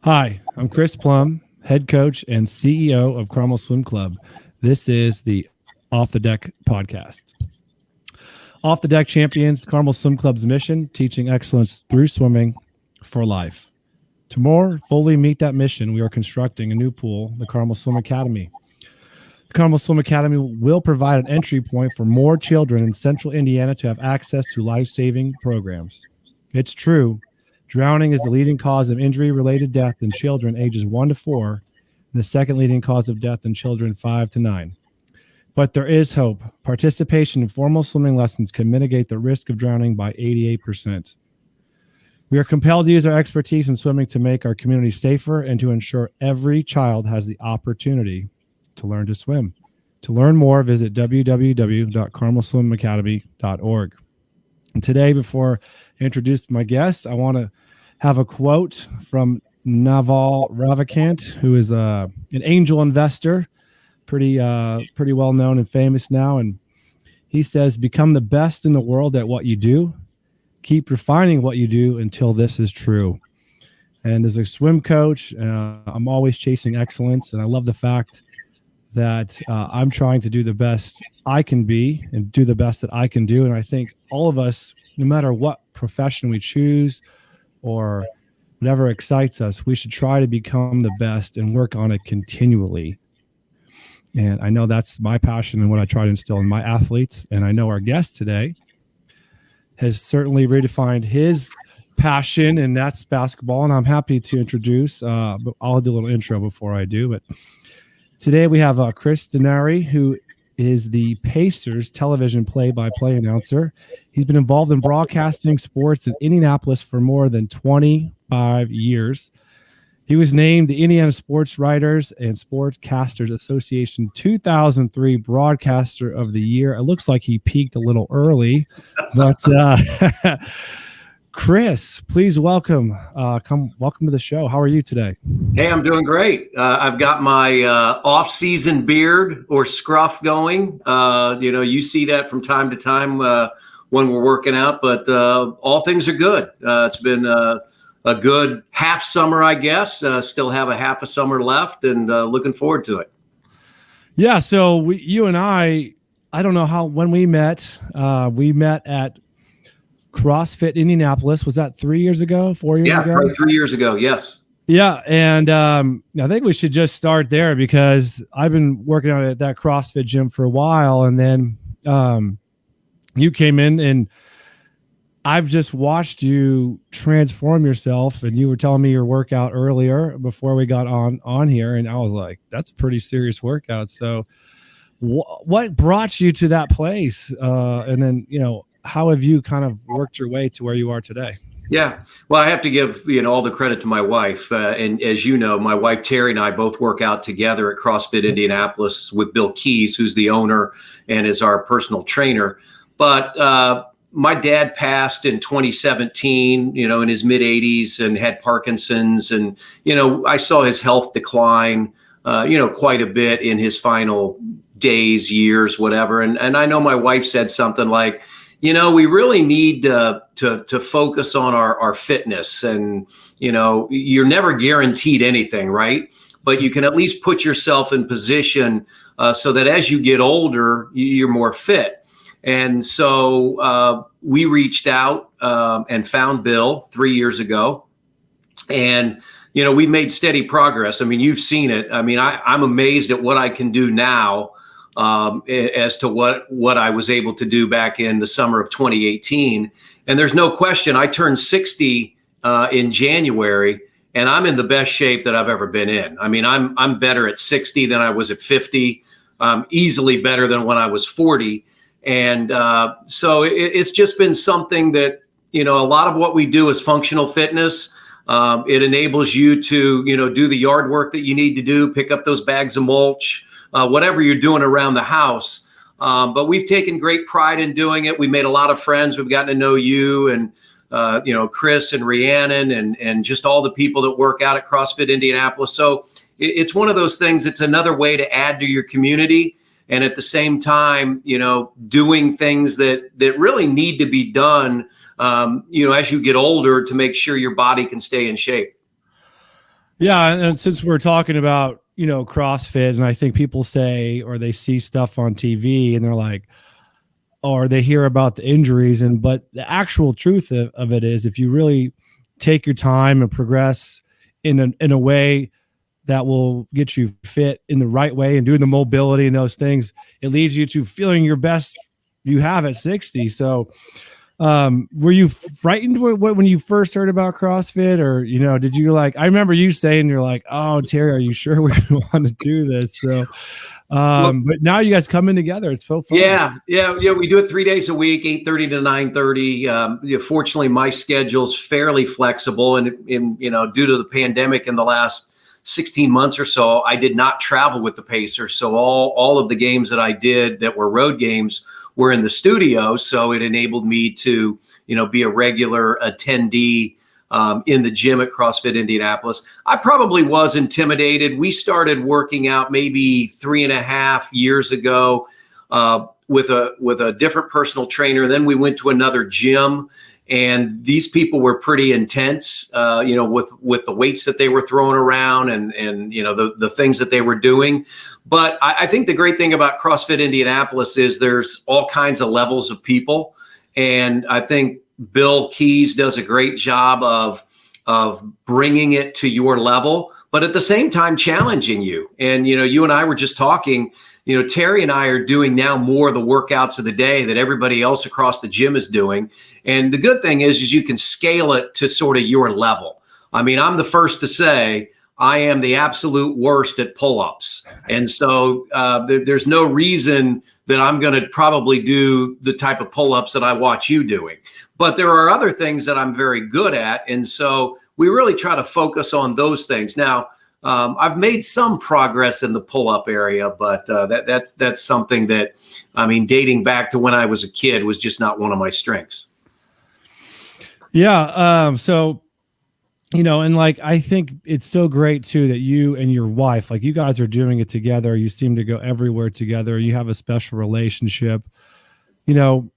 Hi, I'm Chris Plumb, head coach and CEO of Carmel Swim Club. This is the Off the Deck podcast. Off the Deck champions Carmel Swim Club's mission, teaching excellence through swimming for life. To more fully meet that mission, we are constructing a new pool, the Carmel Swim Academy. The Carmel Swim Academy will provide an entry point for more children in central Indiana to have access to life-saving programs. It's true. Drowning is the leading cause of injury-related death in children ages 1 to 4, and the second leading cause of death in children 5 to 9. But there is hope. Participation in formal swimming lessons can mitigate the risk of drowning by 88%. We are compelled to use our expertise in swimming to make our community safer and to ensure every child has the opportunity to learn to swim. To learn more, visit www.carmelswimacademy.org. And today, before I introduce my guest, I want to have a quote from Naval Ravikant, who is an angel investor, pretty well known and famous now. And he says, "Become the best in the world at what you do. Keep refining what you do until this is true." And as a swim coach, I'm always chasing excellence, and I love the fact that I'm trying to do the best I can be and do the best that I can do. And I think all of us, no matter what profession we choose or whatever excites us, we should try to become the best and work on it continually. And I know that's my passion and what I try to instill in my athletes. And I know our guest today has certainly redefined his passion, and that's basketball. And I'm happy to introduce, but I'll do a little intro before I do. But today we have Chris Denari, who is the Pacers television play-by-play announcer. He's been involved in broadcasting sports in Indianapolis for more than 25 years. He was named the Indiana Sports Writers and Sportscasters Association 2003 Broadcaster of the Year. It looks like he peaked a little early, but Chris, please welcome to the show. How are you today? Hey, I'm doing great. I've got my off-season beard or scruff going. You see that from time to time when we're working out, but all things are good. It's been a good half summer, I guess. Still have a half a summer left, and looking forward to it. Yeah. So you and I don't know when we met. We met at CrossFit Indianapolis. Was that 3 years ago, 4 years ago? Yeah, right, 3 years ago. Yes. Yeah. And I think we should just start there because I've been working out at that CrossFit gym for a while. And then you came in and I've just watched you transform yourself. And you were telling me your workout earlier before we got on here. And I was like, that's a pretty serious workout. So what brought you to that place? And then, how have you kind of worked your way to where you are today? Yeah. Well, I have to give all the credit to my wife. And as you know, my wife, Terry, and I both work out together at CrossFit Indianapolis with Bill Keys, who's the owner and is our personal trainer. But my dad passed in 2017, in his mid 80s and had Parkinson's. And, I saw his health decline, quite a bit in his final days, years, whatever. And I know my wife said something like, we really need to focus on our fitness, and, you're never guaranteed anything, right? But you can at least put yourself in position so that as you get older, you're more fit. And so we reached out and found Bill 3 years ago, and, we've made steady progress. I mean, you've seen it. I mean, I'm amazed at what I can do now. As to what I was able to do back in the summer of 2018. And there's no question, I turned 60 in January, and I'm in the best shape that I've ever been in. I mean, I'm better at 60 than I was at 50, easily better than when I was 40. And so it's just been something that, a lot of what we do is functional fitness. It enables you to, do the yard work that you need to do, pick up those bags of mulch, whatever you're doing around the house. But we've taken great pride in doing it. We made a lot of friends. We've gotten to know you and, Chris and Rhiannon and just all the people that work out at CrossFit Indianapolis. So it's one of those things. It's another way to add to your community. And at the same time, doing things that really need to be done, as you get older to make sure your body can stay in shape. Yeah, and since we're talking about, CrossFit, and I think people say, or they see stuff on TV and they're like, or they hear about the injuries, but the actual truth of it is, if you really take your time and progress in a way that will get you fit in the right way and doing the mobility and those things, it leads you to feeling your best you have at 60. So were you frightened when you first heard about CrossFit, or did you I remember you saying, you're like, oh, Terry, are you sure we want to do this? So but now you guys coming together, it's so fun. Yeah. We do it 3 days a week, 8:30 to 9:30. Fortunately, my schedule's fairly flexible, and due to the pandemic in the last 16 months or so, I did not travel with the Pacers. So all of the games that I did that were road games were in the studio. So it enabled me to, be a regular attendee in the gym at CrossFit Indianapolis. I probably was intimidated. We started working out maybe 3.5 years ago with a different personal trainer. Then we went to another gym, and these people were pretty intense, with the weights that they were throwing around and the things that they were doing. But I think the great thing about CrossFit Indianapolis is there's all kinds of levels of people. And I think Bill Keys does a great job of bringing it to your level, but at the same time challenging you. And, you and I were just talking, Terry and I are doing now more of the workouts of the day that everybody else across the gym is doing. And the good thing is you can scale it to sort of your level. I mean, I'm the first to say I am the absolute worst at pull-ups. And so there's no reason that I'm going to probably do the type of pull-ups that I watch you doing. But there are other things that I'm very good at. And so we really try to focus on those things. Now, I've made some progress in the pull-up area, but that's something that, dating back to when I was a kid, was just not one of my strengths. Yeah. So, and I think it's so great too that you and your wife, you guys are doing it together. You seem to go everywhere together. You have a special relationship. Do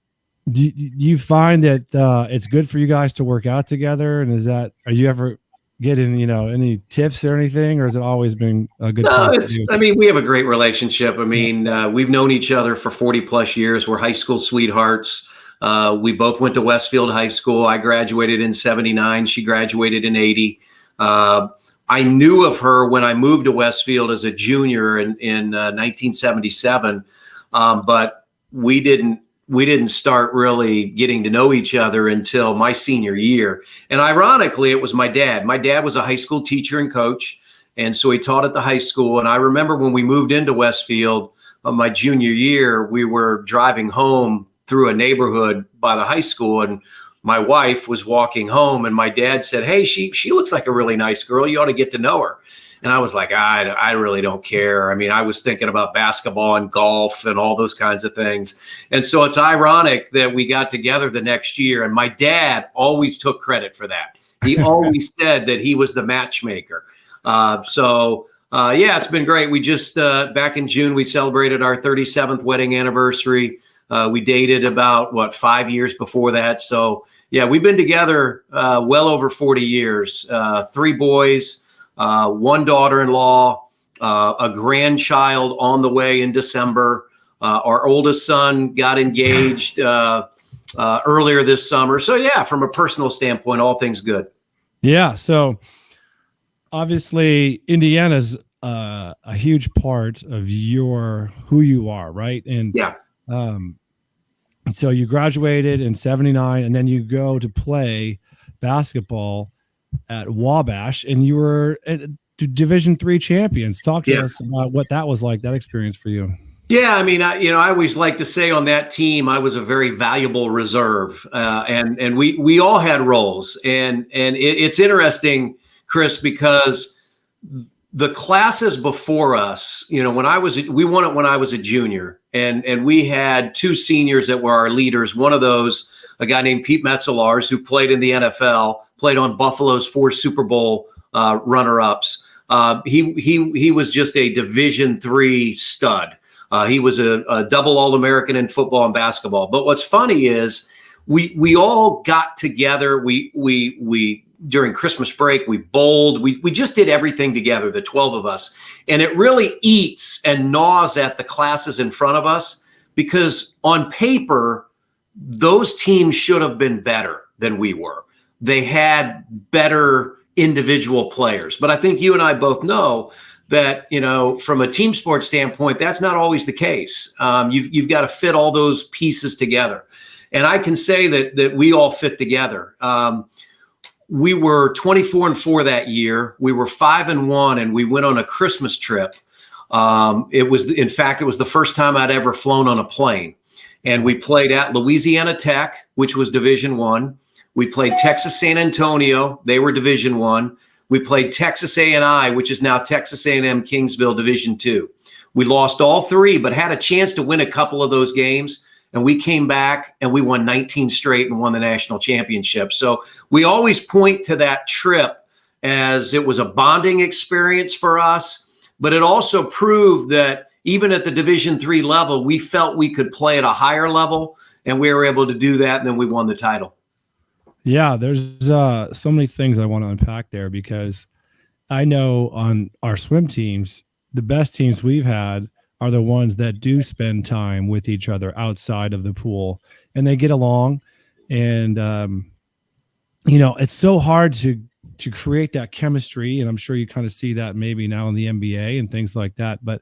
you find that it's good for you guys to work out together? And are you ever getting, any tips or anything, or has it always been a good place to do? We have a great relationship. We've known each other for 40 plus years. We're high school sweethearts. We both went to Westfield High School. I graduated in 79. She graduated in 80. I knew of her when I moved to Westfield as a junior in 1977. But we didn't start really getting to know each other until my senior year. And ironically, it was my dad. My dad was a high school teacher and coach. And so he taught at the high school. And I remember when we moved into Westfield, my junior year, we were driving home through a neighborhood by the high school. And my wife was walking home, and my dad said, "Hey, she looks like a really nice girl. You ought to get to know her." And I was like, I really don't care. I was thinking about basketball and golf and all those kinds of things. And so it's ironic that we got together the next year, and my dad always took credit for that. He always said that he was the matchmaker. It's been great. We just, back in June, we celebrated our 37th wedding anniversary. We dated about 5 years before that. So yeah, we've been together well over 40 years, 3 boys, 1 daughter-in-law, a grandchild on the way in December. Our oldest son got engaged earlier this summer. So yeah, from a personal standpoint, all things good. Yeah. So obviously Indiana's a huge part of who you are, right? And yeah. So you graduated in 79, and then you go to play basketball at Wabash, and you were Division III champions. Talk to us about what that was like, that experience for you. Yeah, I always like to say on that team, I was a very valuable reserve, and we all had roles, and it's interesting, Chris, because the classes before us, we won it when I was a junior, and we had 2 seniors that were our leaders. One of those, a guy named Pete Metzelars, who played in the NFL, played on Buffalo's 4 Super Bowl runner-ups. He was just a Division III stud. He was a double All-American in football and basketball. But what's funny is we all got together. We during Christmas break, we bowled. We just did everything together, the 12 of us. And it really eats and gnaws at the classes in front of us, because on paper, those teams should have been better than we were. They had better individual players. But I think you and I both know that, from a team sport standpoint, that's not always the case. You've got to fit all those pieces together. And I can say that we all fit together. We were 24-4 that year. We were 5-1, and we went on a Christmas trip. It was the first time I'd ever flown on a plane. And we played at Louisiana Tech, which was Division I. We played Texas San Antonio. They were Division I. We played Texas A&I, which is now Texas A&M Kingsville Division II. We lost all three, but had a chance to win a couple of those games. And we came back and we won 19 straight and won the national championship. So we always point to that trip as it was a bonding experience for us, but it also proved that even at the Division III level, we felt we could play at a higher level, and we were able to do that, and then we won the title. Yeah, there's so many things I want to unpack there, because I know on our swim teams, the best teams we've had are the ones that do spend time with each other outside of the pool, and they get along. And, it's so hard to create that chemistry. And I'm sure you kind of see that maybe now in the NBA and things like that. But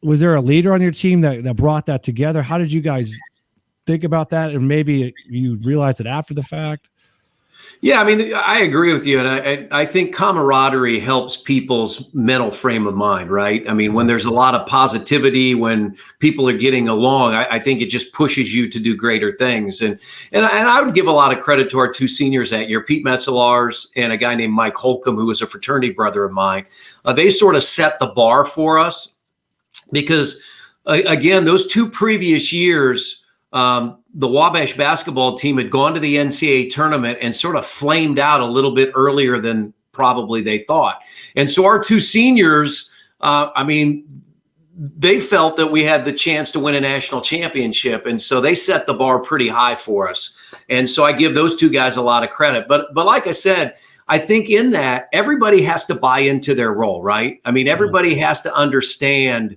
was there a leader on your team that brought that together? How did you guys think about that? And maybe you realized it after the fact? Yeah, I mean, I agree with you. And I think camaraderie helps people's mental frame of mind, right? I mean, when there's a lot of positivity, when people are getting along, I think it just pushes you to do greater things. And I would give a lot of credit to our two seniors that year, Pete Metzelars and a guy named Mike Holcomb, who was a fraternity brother of mine. They sort of set the bar for us because, again, those two previous years, the Wabash basketball team had gone to the NCAA tournament and sort of flamed out a little bit earlier than probably they thought. And so our two seniors, they felt that we had the chance to win a national championship. And so they set the bar pretty high for us. And so I give those two guys a lot of credit. But like I said, I think in that everybody has to buy into their role, right? I mean, everybody has to understand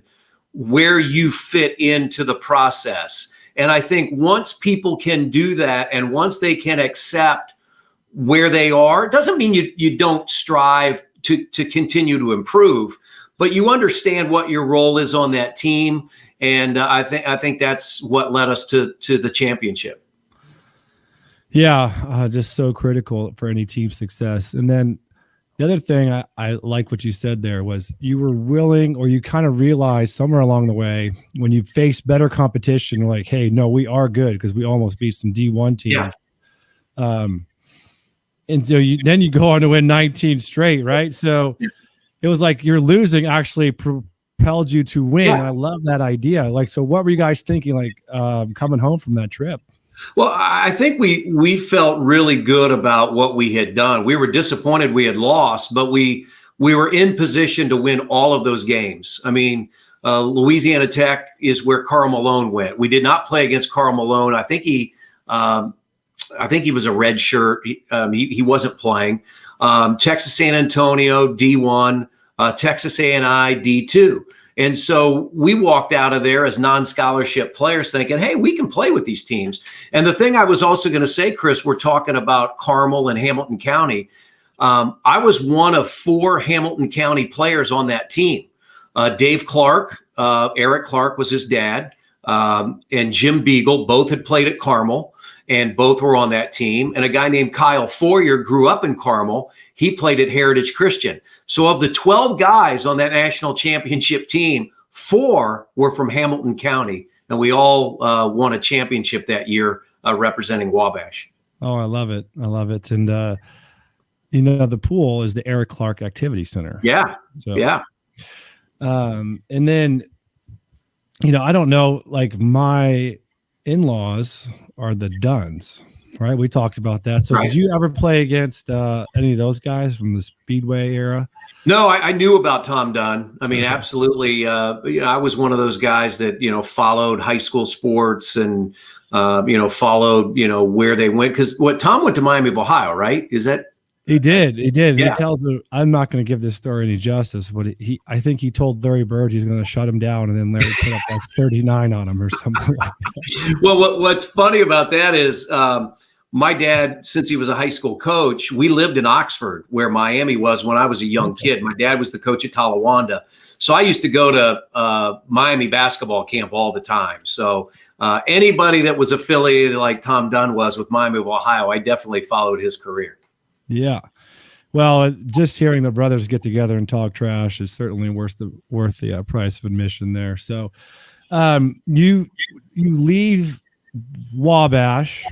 where you fit into the process. And I think once people can do that, and once they can accept where they are, it doesn't mean you don't strive to continue to improve, but you understand what your role is on that team. And I think that's what led us to the championship. Yeah, just so critical for any team success. And then the other thing I like what you said there was you were willing, or you kind of realized somewhere along the way when you faced better competition, you're like, hey, no, we are good, because we almost beat some D1 teams. Yeah. And so then you go on to win 19 straight, right? So it was like you're losing actually propelled you to win. Yeah. And I love that idea. Like, so what were you guys thinking, like coming home from that trip? Well, I think we felt really good about what we had done. We were disappointed we had lost, but we were in position to win all of those games. I mean, Louisiana Tech is where Carl Malone went. We did not play against Carl Malone. I think he was a red shirt. He wasn't playing. Texas San Antonio, D1, Texas A&I, D2. And so we walked out of there as non-scholarship players thinking, hey, we can play with these teams. And the thing I was also going to say, Chris, we're talking about Carmel and Hamilton County. I was one of 4 Hamilton County players on that team. Dave Clark, Eric Clark was his dad, and Jim Beagle, both had played at Carmel, and both were on that team. And a guy named Kyle Fourier grew up in Carmel. He played at Heritage Christian. So of the 12 guys on that national championship team, 4 were from Hamilton County, and we all won a championship that year representing Wabash. Oh, I love it. I love it. And, the pool is the Eric Clark Activity Center. Yeah. So, yeah. And then, I don't know, like my in-laws are the Duns, right? We talked about that. So Did you ever play against any of those guys from the Speedway era? No, I knew about Tom Dunn. I mean, absolutely. I was one of those guys that, followed high school sports and, followed, where they went. Because Tom went to Miami of Ohio, right? Is that? He did. He did. Yeah. He tells him, I'm not going to give this story any justice, but I think he told Larry Bird he's going to shut him down, and then Larry put up like 39 on him or something like that. Well, what's funny about that is my dad, since he was a high school coach, we lived in Oxford, where Miami was when I was a young kid. My dad was the coach at Talawanda. So I used to go to Miami basketball camp all the time. So anybody that was affiliated like Tom Dunn was with Miami of Ohio, I definitely followed his career. Yeah. Well, just hearing the brothers get together and talk trash is certainly worth the price of admission there. So you leave Wabash,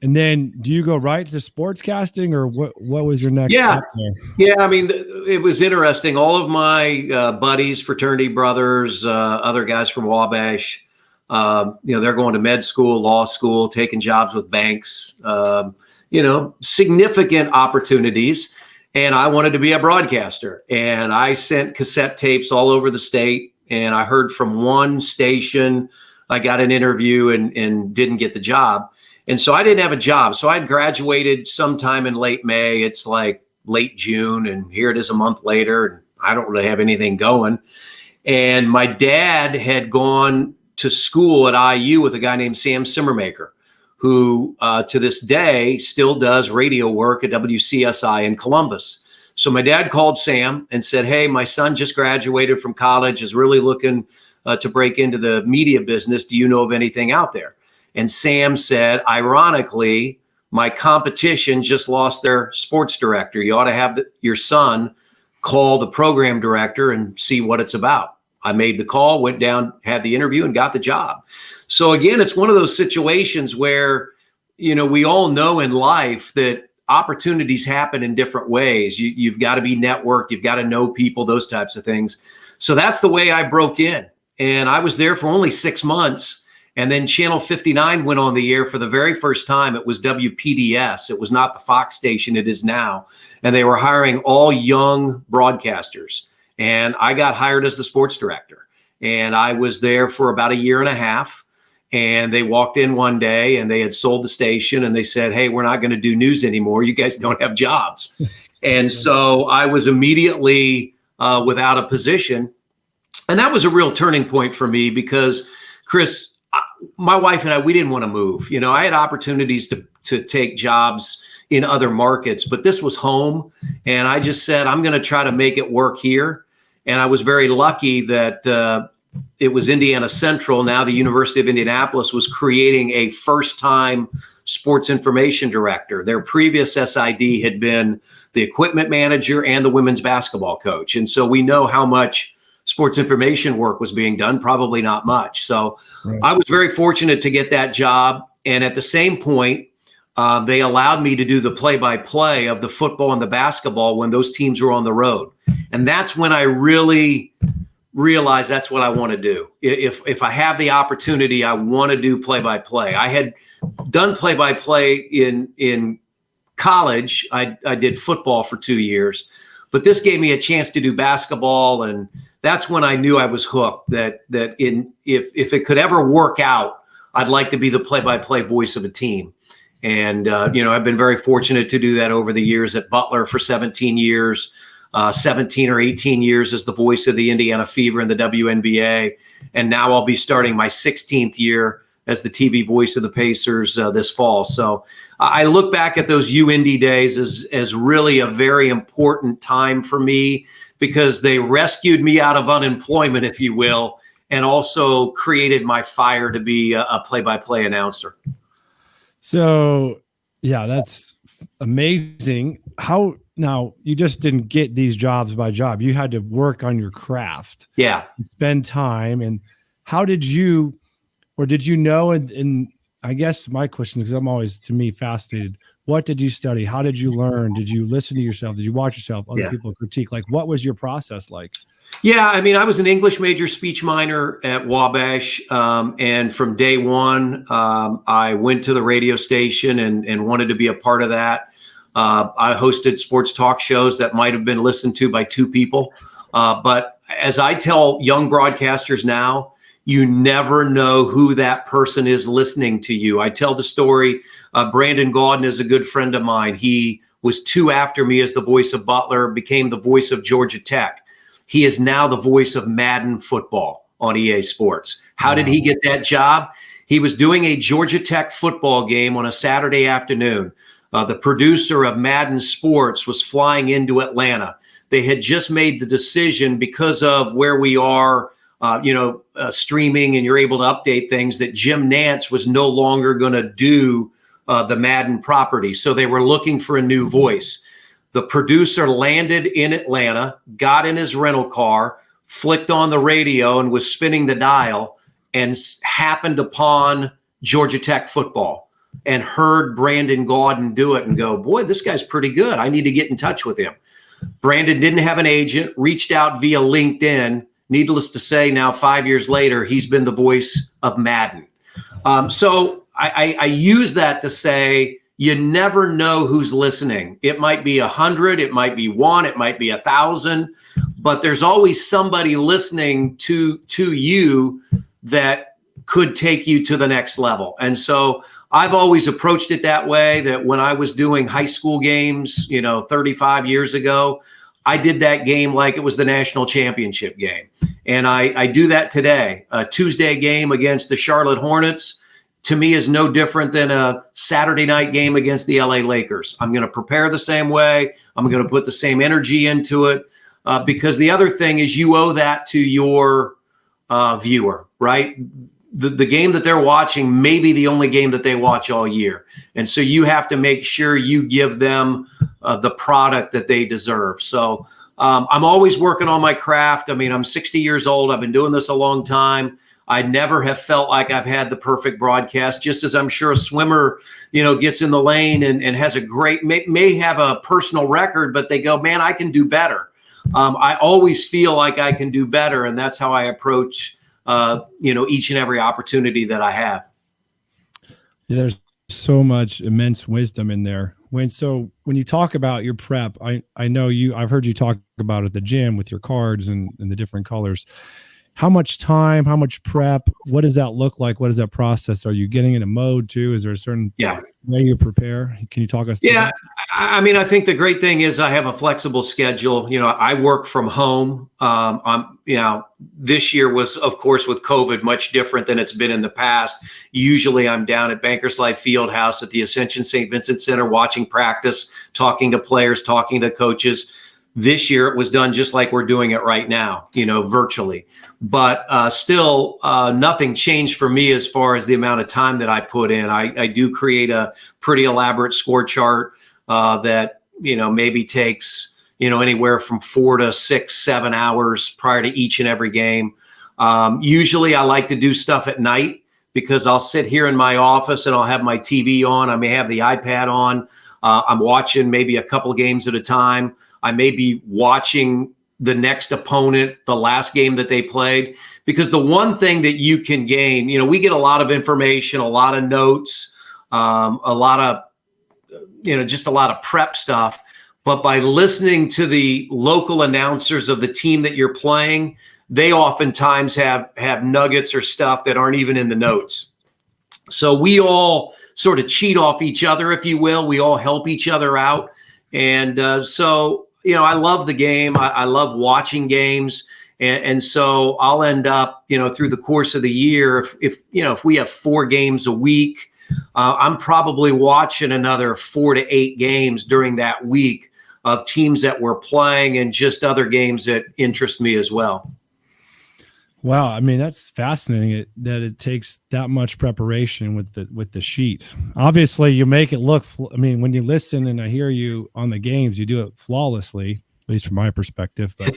and then do you go right to sportscasting, or what was your next step there? Yeah, I mean, it was interesting. All of my buddies, fraternity brothers, other guys from Wabash, they're going to med school, law school, taking jobs with banks, significant opportunities. And I wanted to be a broadcaster. And I sent cassette tapes all over the state. And I heard from one station, I got an interview and didn't get the job. And so I didn't have a job. So I'd graduated sometime in late May. It's like late June. And here it is a month later. And I don't really have anything going. And my dad had gone to school at IU with a guy named Sam Simmermaker, who to this day still does radio work at WCSI in Columbus. So my dad called Sam and said, hey, my son just graduated from college, is really looking to break into the media business. Do you know of anything out there? And Sam said, ironically, my competition just lost their sports director. You ought to have your son call the program director and see what it's about. I made the call, went down, had the interview, and got the job. So again, it's one of those situations where, we all know in life that opportunities happen in different ways. You've got to be networked. You've got to know people, those types of things. So that's the way I broke in. And I was there for only 6 months. And then Channel 59 went on the air for the very first time. It was WPDS. It was not the Fox station it is now. And they were hiring all young broadcasters. And I got hired as the sports director. And I was there for about a year and a half. And they walked in one day and they had sold the station and they said, hey, we're not going to do news anymore. You guys don't have jobs. And so I was immediately without a position. And that was a real turning point for me because, Chris, my wife and I, we didn't want to move. I had opportunities to take jobs in other markets, but this was home. And I just said, I'm going to try to make it work here. And I was very lucky that it was Indiana Central. Now the University of Indianapolis was creating a first-time sports information director. Their previous SID had been the equipment manager and the women's basketball coach. And so we know how much sports information work was being done, probably not much. So right. I was very fortunate to get that job. And at the same point, they allowed me to do the play-by-play of the football and the basketball when those teams were on the road. And that's when I really realized that's what I want to do. If I have the opportunity, I want to do play-by-play. I had done play-by-play in college. I did football for 2 years, but this gave me a chance to do basketball. And that's when I knew I was hooked, that if it could ever work out, I'd like to be the play-by-play voice of a team. And, I've been very fortunate to do that over the years at Butler for 17 years, 17 or 18 years as the voice of the Indiana Fever in the WNBA. And now I'll be starting my 16th year as the TV voice of the Pacers this fall. So I look back at those UIndy days as really a very important time for me because they rescued me out of unemployment, if you will, and also created my fire to be a play-by-play announcer. So, yeah, that's amazing. How now you just didn't get these jobs by job. You had to work on your craft. Yeah. And spend time. And how did you, or did you know, and I guess my question, because I'm always, to me, fascinated. What did you study? How did you learn? Did you listen to yourself? Did you watch yourself? Other people critique? Like, what was your process like? Yeah, I mean, I was an English major, speech minor at Wabash. And from day one, I went to the radio station and wanted to be a part of that. I hosted sports talk shows that might have been listened to by 2 people. But as I tell young broadcasters now, you never know who that person is listening to you. I tell the story. Brandon Gaudin is a good friend of mine. He was 2 after me as the voice of Butler, became the voice of Georgia Tech. He is now the voice of Madden football on EA Sports. How did he get that job? He was doing a Georgia Tech football game on a Saturday afternoon. The producer of Madden Sports was flying into Atlanta. They had just made the decision, because of where we are, streaming, and you're able to update things, that Jim Nantz was no longer going to do the Madden property. So they were looking for a new voice. The producer landed in Atlanta, got in his rental car, flicked on the radio and was spinning the dial, and happened upon Georgia Tech football and heard Brandon Gaudin do it and go, boy, this guy's pretty good. I need to get in touch with him. Brandon didn't have an agent, reached out via LinkedIn. Needless to say, now 5 years later, he's been the voice of Madden. So I use that to say, you never know who's listening. It might be 100, it might be 1, it might be 1,000, but there's always somebody listening to you that could take you to the next level. And so I've always approached it that way, that when I was doing high school games, 35 years ago, I did that game like it was the national championship game. And I do that today. A Tuesday game against the Charlotte Hornets, to me, is no different than a Saturday night game against the LA Lakers. I'm going to prepare the same way. I'm going to put the same energy into it, because the other thing is, you owe that to your viewer, right? The game that they're watching may be the only game that they watch all year. And so you have to make sure you give them the product that they deserve. So I'm always working on my craft. I mean, I'm 60 years old. I've been doing this a long time. I never have felt like I've had the perfect broadcast, just as I'm sure a swimmer, gets in the lane and has a great, may have a personal record, but they go, man, I can do better. I always feel like I can do better. And that's how I approach each and every opportunity that I have. Yeah, there's so much immense wisdom in there. When you talk about your prep, I know I've heard you talk about it at the gym with your cards and the different colors. How much time, how much prep, what does that look like? What is that process? Are you getting in a mode too? Is there a certain way you prepare? Can you talk us through that? I mean, I think the great thing is I have a flexible schedule. I work from home. This year was, of course, with COVID, much different than it's been in the past. Usually I'm down at Bankers Life Fieldhouse at the Ascension St. Vincent Center, watching practice, talking to players, talking to coaches. This year it was done just like we're doing it right now, virtually. But still, nothing changed for me as far as the amount of time that I put in. I do create a pretty elaborate score chart that, maybe takes, anywhere from 4 to 6, 7 hours prior to each and every game. Usually I like to do stuff at night, because I'll sit here in my office and I'll have my TV on. I may have the iPad on. I'm watching maybe a couple games at a time. I may be watching the next opponent, the last game that they played, because the one thing that you can gain, we get a lot of information, a lot of notes, a lot of, just a lot of prep stuff. But by listening to the local announcers of the team that you're playing, they oftentimes have nuggets or stuff that aren't even in the notes. So we all sort of cheat off each other, if you will. We all help each other out. And so, I love the game. I love watching games. And so I'll end up, through the course of the year, if we have 4 games a week, I'm probably watching another 4 to 8 games during that week of teams that we're playing, and just other games that interest me as well. Wow, I mean, that's fascinating that it takes that much preparation with the sheet. Obviously, you make it look. When you listen and I hear you on the games, you do it flawlessly, at least from my perspective. But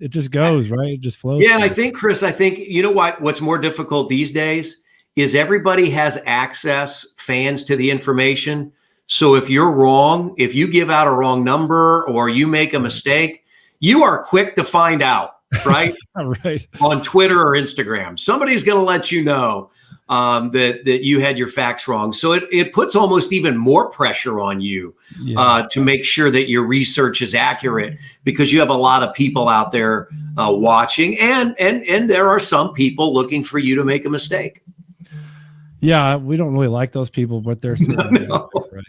it just goes right. It just flows. Yeah, and I think, Chris, what's more difficult these days is everybody has access, fans, to the information. So if you're wrong, if you give out a wrong number or you make a mistake, you are quick to find out, right? Right. On Twitter or Instagram. Somebody's going to let you know that you had your facts wrong. So it puts almost even more pressure on you to make sure that your research is accurate, because you have a lot of people out there watching, and there are some people looking for you to make a mistake. Yeah, we don't really like those people, but they're certainly No. right.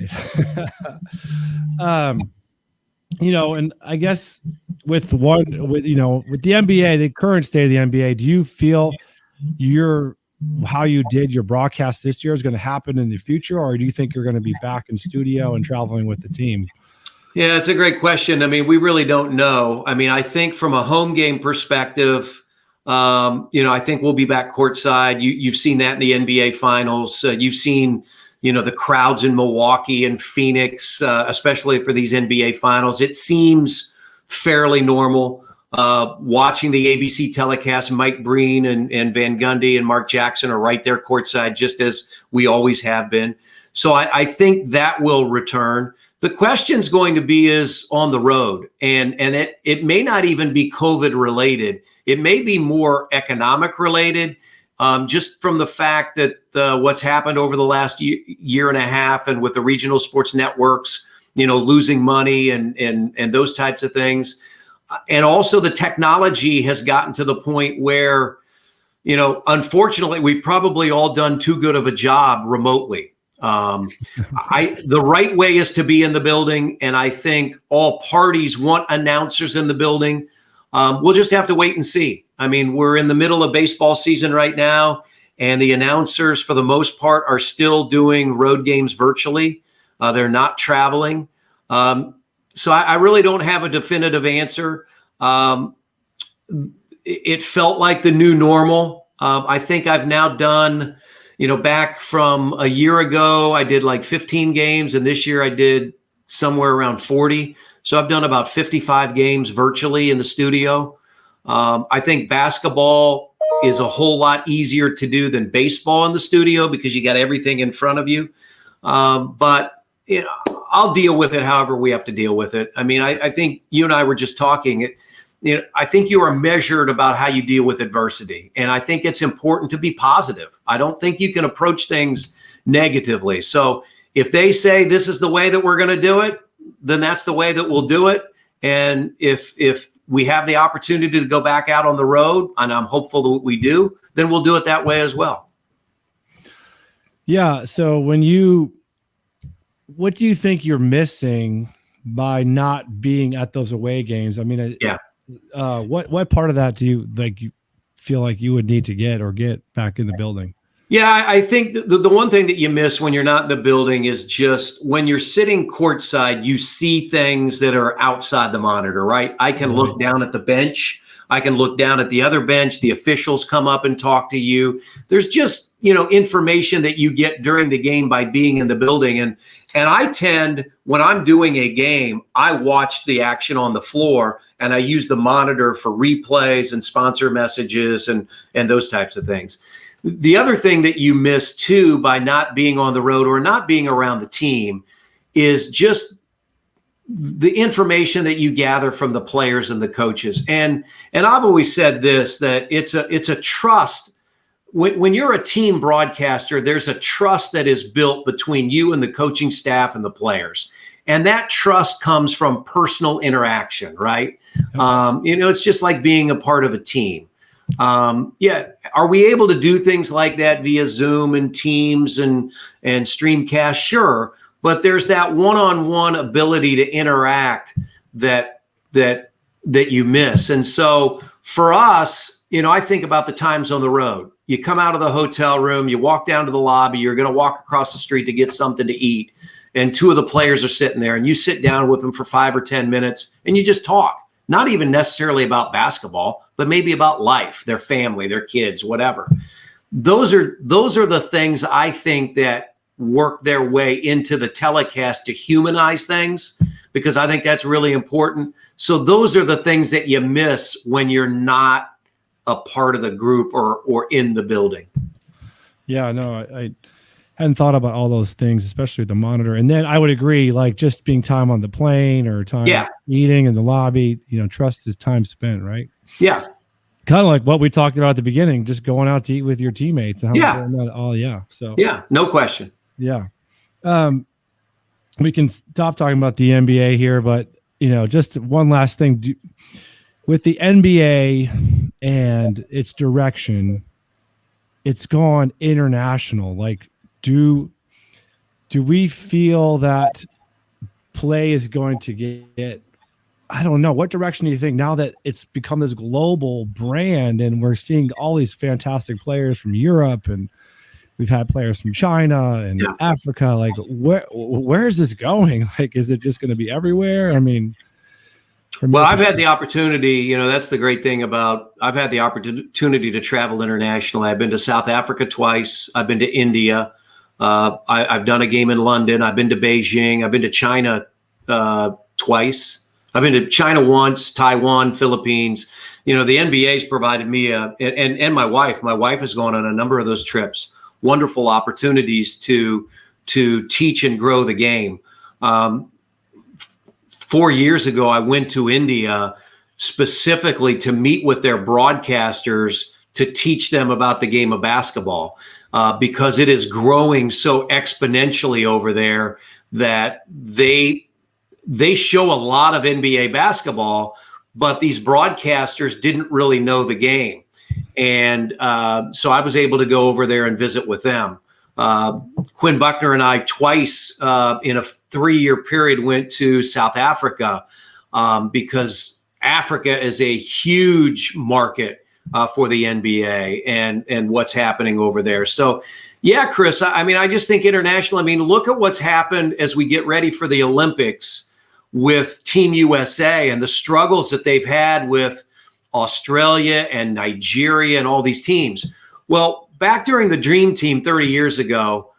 And I guess with the NBA, the current state of the NBA, do you feel how you did your broadcast this year is going to happen in the future, or do you think you're going to be back in studio and traveling with the team? Yeah, it's a great question. I mean, we really don't know. I mean, I think from a home game perspective, I think we'll be back courtside. You've seen that in the NBA finals. You've seen, the crowds in Milwaukee and Phoenix, especially for these NBA finals. It seems fairly normal. Watching the ABC telecast, Mike Breen and Van Gundy and Mark Jackson are right there courtside, just as we always have been. So I think that will return. The question's going to be is on the road, and it may not even be COVID related. It may be more economic related, just from the fact that what's happened over the last year and a half, and with the regional sports networks, losing money and those types of things. And also the technology has gotten to the point where, unfortunately, we've probably all done too good of a job remotely. The right way is to be in the building, and I think all parties want announcers in the building. We'll just have to wait and see. I mean, we're in the middle of baseball season right now, and the announcers, for the most part, are still doing road games virtually. They're not traveling. So I really don't have a definitive answer. It felt like the new normal. I think I've now done, back from a year ago, I did like 15 games, and this year I did somewhere around 40. So I've done about 55 games virtually in the studio. I think basketball is a whole lot easier to do than baseball in the studio because you got everything in front of you. But I'll deal with it however we have to deal with it. I mean, I think you and I were just talking. I think you are measured about how you deal with adversity. And I think it's important to be positive. I don't think you can approach things negatively. So if they say this is the way that we're going to do it, then that's the way that we'll do it. And if we have the opportunity to go back out on the road, and I'm hopeful that we do, then we'll do it that way as well. Yeah. So what do you think you're missing by not being at those away games? I mean, what part of that do you feel like you would need to get back in the building? Yeah, I think the one thing that you miss when you're not in the building is just when you're sitting courtside, you see things that are outside the monitor, right? I can look down at the bench. I can look down at the other bench. The officials come up and talk to you. There's just, information that you get during the game by being in the building. And I tend, when I'm doing a game, I watch the action on the floor and I use the monitor for replays and sponsor messages and those types of things. The other thing that you miss too by not being on the road or not being around the team is just the information that you gather from the players and the coaches. And I've always said this, that it's a trust. When you're a team broadcaster, there's a trust that is built between you and the coaching staff and the players. And that trust comes from personal interaction, right? It's just like being a part of a team. Are we able to do things like that via Zoom and Teams and Streamcast? Sure. But there's that one-on-one ability to interact that you miss. And so for us, I think about the times on the road. You come out of the hotel room, you walk down to the lobby, you're going to walk across the street to get something to eat. And two of the players are sitting there and you sit down with them for 5 or 10 minutes and you just talk, not even necessarily about basketball, but maybe about life, their family, their kids, whatever. Those are the things I think that work their way into the telecast to humanize things, because I think that's really important. So those are the things that you miss when you're not a part of the group or in the building. Yeah, no, I hadn't thought about all those things, especially the monitor. And then I would agree, like just being time on the plane or time eating in the lobby, trust is time spent, right? Yeah. Kind of like what we talked about at the beginning, just going out to eat with your teammates. So no question. Yeah. We can stop talking about the NBA here, but just one last thing. With the NBA and its direction, it's gone international. Like, do we feel that play is going to get, I don't know, what direction do you think now that it's become this global brand and we're seeing all these fantastic players from Europe, and we've had players from China and Africa, like where is this going? Like, is it just going to be everywhere? I mean, well, I've had the opportunity, that's the great thing about, I've had the opportunity to travel internationally. I've been to South Africa twice. I've been to India. I've done a game in London. I've been to Beijing. I've been to China twice. I've been to China once, Taiwan, Philippines. The NBA's provided me and my wife. My wife has gone on a number of those trips. Wonderful opportunities to teach and grow the game. 4 years ago, I went to India specifically to meet with their broadcasters to teach them about the game of basketball, because it is growing so exponentially over there that they show a lot of NBA basketball, but these broadcasters didn't really know the game. And so I was able to go over there and visit with them. Quinn Buckner and I twice in a 3-year period went to South Africa because Africa is a huge market for the NBA and what's happening over there. So, yeah, Chris, I just think international, look at what's happened as we get ready for the Olympics with Team USA and the struggles that they've had with Australia and Nigeria and all these teams. Well, back during the Dream Team 30 years ago,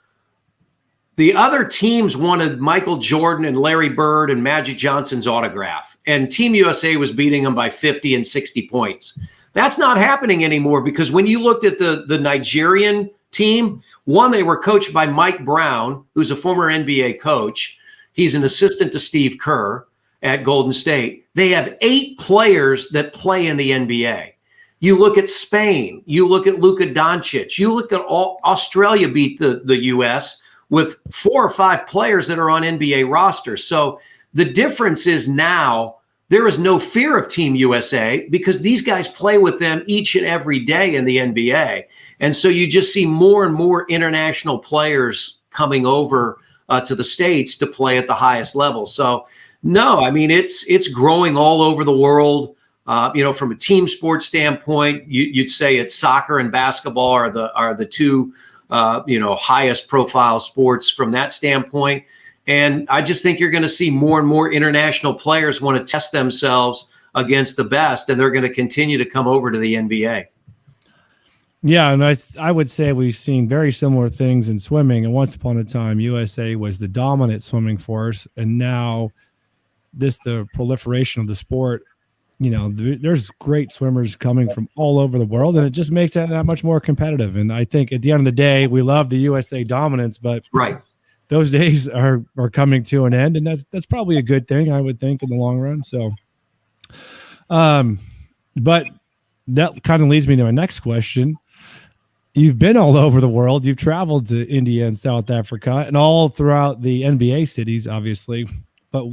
the other teams wanted Michael Jordan and Larry Bird and Magic Johnson's autograph, and Team USA was beating them by 50 and 60 points. That's not happening anymore, because when you looked at the Nigerian team, one, they were coached by Mike Brown, who's a former NBA coach. He's an assistant to Steve Kerr at Golden State. They have 8 players that play in the NBA. You look at Spain, you look at Luka Doncic, you look at Australia beat the U.S. with 4 or 5 players that are on NBA rosters. So the difference is now there is no fear of Team USA because these guys play with them each and every day in the NBA. And so you just see more and more international players coming over to the States to play at the highest level. So no, it's growing all over the world. From a team sports standpoint, you'd say it's soccer and basketball are the two highest profile sports from that standpoint. And I just think you're going to see more and more international players want to test themselves against the best, and they're going to continue to come over to the NBA. Yeah, and I would say we've seen very similar things in swimming. And once upon a time, USA was the dominant swimming force, and now the proliferation of the sport. There's great swimmers coming from all over the world, and it just makes it that much more competitive. And I think at the end of the day, we love the USA dominance, but right, those days are coming to an end, and that's probably a good thing, I would think, in the long run. So, but that kind of leads me to my next question. You've been all over the world. You've traveled to India and South Africa and all throughout the NBA cities, obviously. But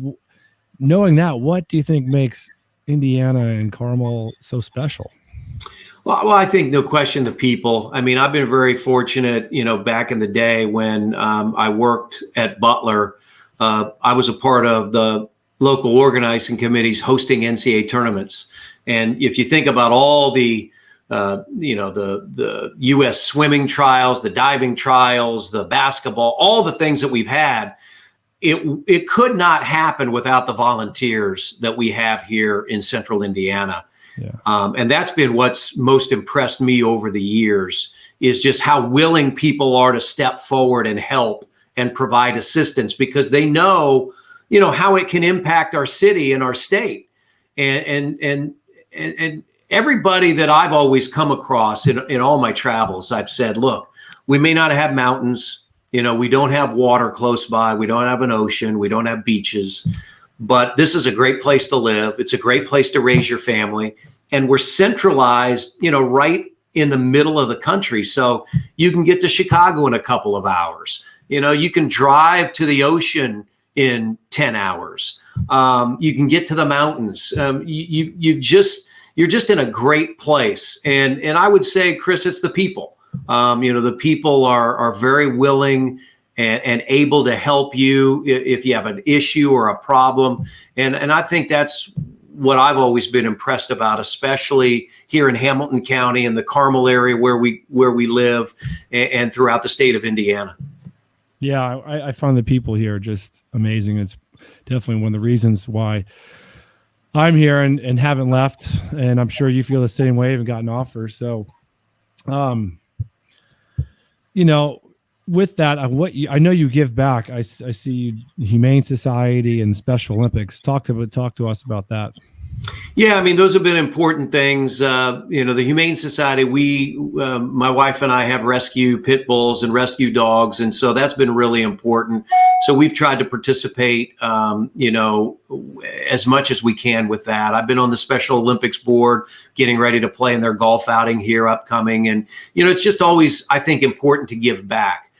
knowing that, what do you think makes Indiana and Carmel so special? Well, I think no question the people. I've been very fortunate, back in the day when I worked at Butler, I was a part of the local organizing committees hosting NCAA tournaments. And if you think about all the U.S. swimming trials, the diving trials, the basketball, all the things that we've had, it could not happen without the volunteers that we have here in Central Indiana. Yeah. And that's been what's most impressed me over the years, is just how willing people are to step forward and help and provide assistance, because they know, how it can impact our city and our state. And everybody that I've always come across in all my travels, I've said, look, we may not have mountains, we don't have water close by, we don't have an ocean, we don't have beaches, but this is a great place to live. It's a great place to raise your family. And we're centralized, right in the middle of the country. So you can get to Chicago in a couple of hours. You can drive to the ocean in 10 hours. You can get to the mountains. You're just in a great place. And I would say, Chris, it's the people. The people are very willing and able to help you if you have an issue or a problem. And I think that's what I've always been impressed about, especially here in Hamilton County and the Carmel area where we live, and throughout the state of Indiana. Yeah, I find the people here just amazing. It's definitely one of the reasons why I'm here and haven't left. And I'm sure you feel the same way, haven't gotten offers. So, with that, I know you give back. I see you, Humane Society and Special Olympics. Talk to us about that. Yeah, I mean, those have been important things. The Humane Society, my wife and I have rescue pit bulls and rescue dogs. And so that's been really important. So we've tried to participate, as much as we can with that. I've been on the Special Olympics board, getting ready to play in their golf outing here upcoming. And, it's just always, I think, important to give back.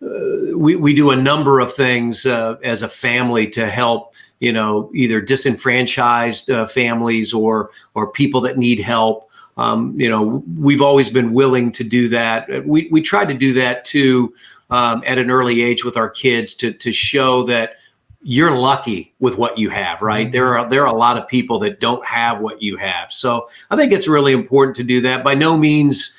We do a number of things as a family to help, either disenfranchised families or people that need help. We've always been willing to do that. We tried to do that too at an early age with our kids to show that you're lucky with what you have, right? Mm-hmm. There are a lot of people that don't have what you have. So I think it's really important to do that. By no means,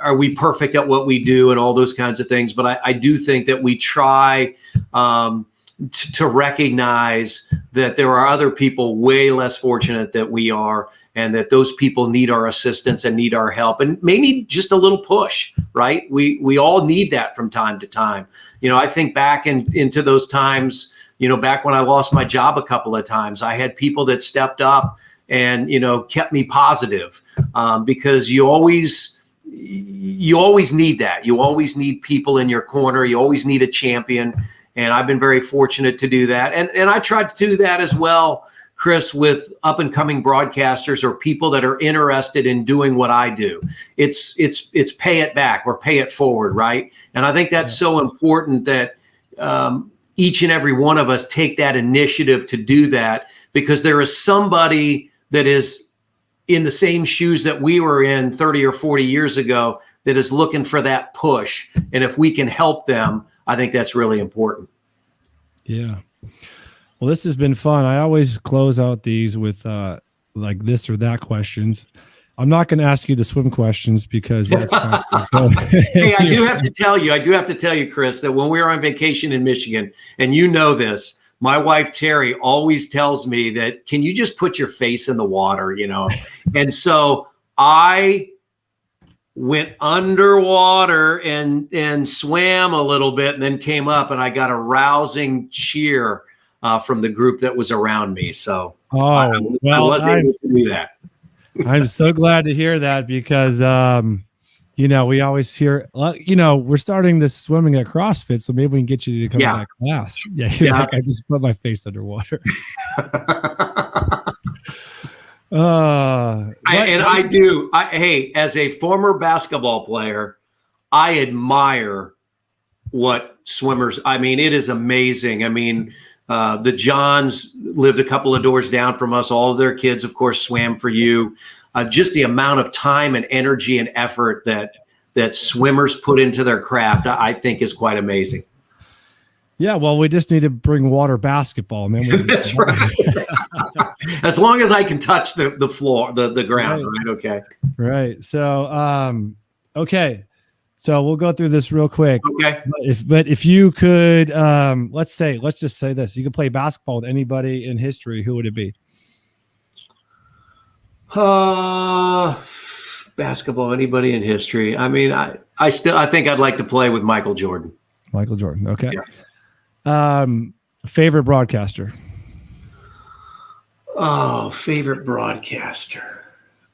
are we perfect at what we do and all those kinds of things. But I do think that we try to recognize that there are other people way less fortunate than we are, and that those people need our assistance and need our help and may need just a little push, right? We all need that from time to time. I think back into those times, back when I lost my job a couple of times, I had people that stepped up and, kept me positive, because you always need that. You always need people in your corner. You always need a champion. And I've been very fortunate to do that. And I tried to do that as well, Chris, with up and coming broadcasters or people that are interested in doing what I do. It's pay it back or pay it forward, right? And I think that's so important that each and every one of us take that initiative to do that, because there is somebody that is in the same shoes that we were in 30 or 40 years ago that is looking for that push. And if we can help them, I think that's really important. Yeah. Well, this has been fun. I always close out these with like this or that questions. I'm not going to ask you the swim questions because that's not Hey, I do have to tell you, Chris, that when we were on vacation in Michigan, and this, my wife, Terry, always tells me that, can you just put your face in the water, And so I went underwater and swam a little bit and then came up, and I got a rousing cheer from the group that was around me. So I was able to do that. I'm so glad to hear that, because we always hear, we're starting this swimming at CrossFit, so maybe we can get you to come to that class. Yeah. Like, I just put my face underwater. I do. Hey, as a former basketball player, I admire what swimmers. I mean, it is amazing. I mean, the Johns lived a couple of doors down from us. All of their kids, of course, swam for you. Just the amount of time and energy and effort that swimmers put into their craft, I think, is quite amazing. Yeah, well, we just need to bring water basketball, man. That's right. As long as I can touch the floor, the ground, right? Okay. Right. So, okay. So we'll go through this real quick. Okay. But if you could, let's just say this: you could play basketball with anybody in history, who would it be? Basketball, anybody in history. I mean, I think I'd like to play with Michael Jordan. Michael Jordan. Okay. Yeah. Favorite broadcaster? Oh, favorite broadcaster.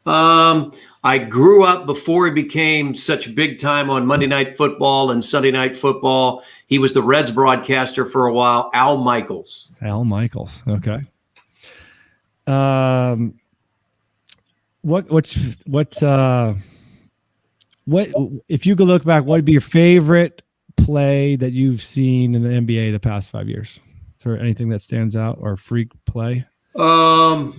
I grew up before he became such big time on Monday Night Football and Sunday Night Football. He was the Reds broadcaster for a while. Al Michaels. Okay. What if you could look back, what would be your favorite play that you've seen in the NBA the past 5 years? Is there anything that stands out, or freak play? Well,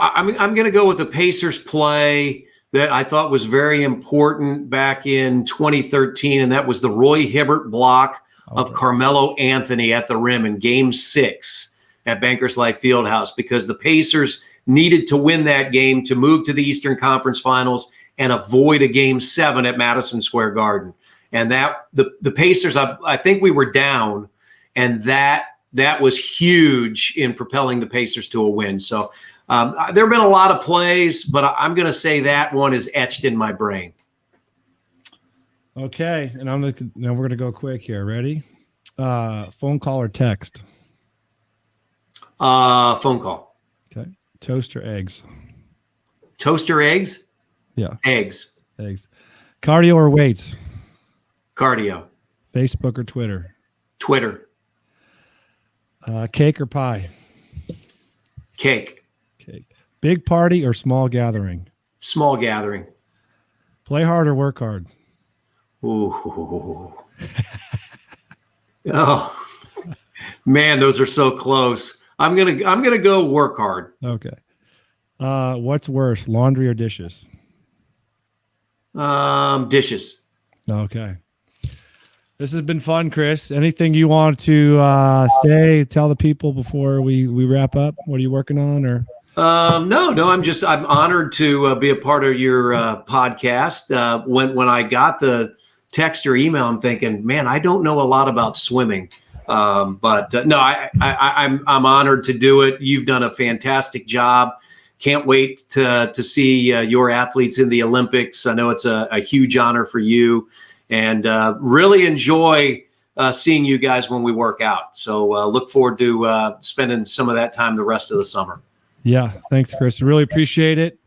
I'm going to go with the Pacers play that I thought was very important back in 2013, and that was the Roy Hibbert block of Carmelo Anthony at the rim in Game 6 at Bankers Life Fieldhouse, because the Pacers needed to win that game to move to the Eastern Conference Finals and avoid a Game 7 at Madison Square Garden. And that the Pacers, I think we were down, and that was huge in propelling the Pacers to a win. So there have been a lot of plays, but I'm going to say that one is etched in my brain. Okay, and now we're going to go quick here. Ready? Phone call or text? Phone call. Okay. Toast or eggs? Toast or eggs? Yeah. Eggs. Cardio or weights? Cardio. Facebook or Twitter? Twitter. Cake or pie? Cake. Big party or small gathering? Small gathering. Play hard or work hard? Ooh. Oh, man, those are so close. I'm gonna go work hard. Okay. What's worse, laundry or dishes? Dishes. Okay. This has been fun, Chris. Anything you want to tell the people before we wrap up? What are you working on? Or no, I'm honored to be a part of your podcast. When I got the text or email, I'm thinking, man, I don't know a lot about swimming. But I'm honored to do it. You've done a fantastic job. Can't wait to see your athletes in the Olympics. I know it's a huge honor for you, and really enjoy seeing you guys when we work out. So look forward to spending some of that time the rest of the summer. Yeah, thanks, Chris. Really appreciate it.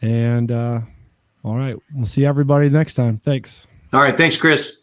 And all right, we'll see everybody next time. Thanks. All right, thanks, Chris.